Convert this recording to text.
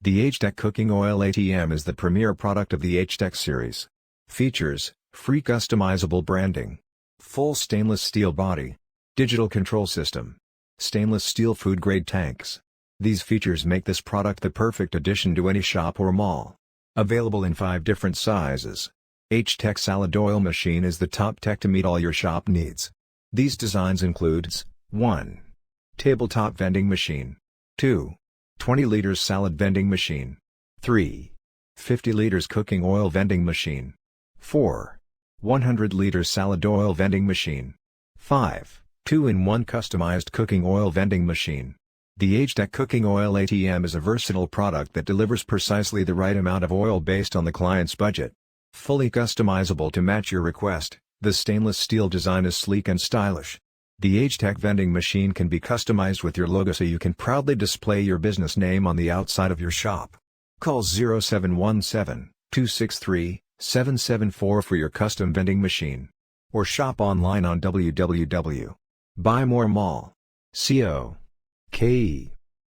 The Htech Cooking Oil ATM is the premier product of the Htech series. Features: free customizable branding, full stainless steel body, digital control system, stainless steel food-grade tanks. These features make this product the perfect addition to any shop or mall. Available in 5 different sizes. Htech Salad Oil Machine is the top tech to meet all your shop needs. These designs includes 1. Tabletop vending machine. 2. 20 liters salad vending machine. 3. 50 liters cooking oil vending machine. 4. 100 liters salad oil vending machine. 5. 2-in-1 customized cooking oil vending machine. The Htech Cooking Oil ATM is a versatile product that delivers precisely the right amount of oil based on the client's budget. Fully customizable to match your request, the stainless steel design is sleek and stylish. The Htech vending machine can be customized with your logo so you can proudly display your business name on the outside of your shop. Call 0717-263-774 for your custom vending machine. Or shop online on www.buymoremall.co.ke.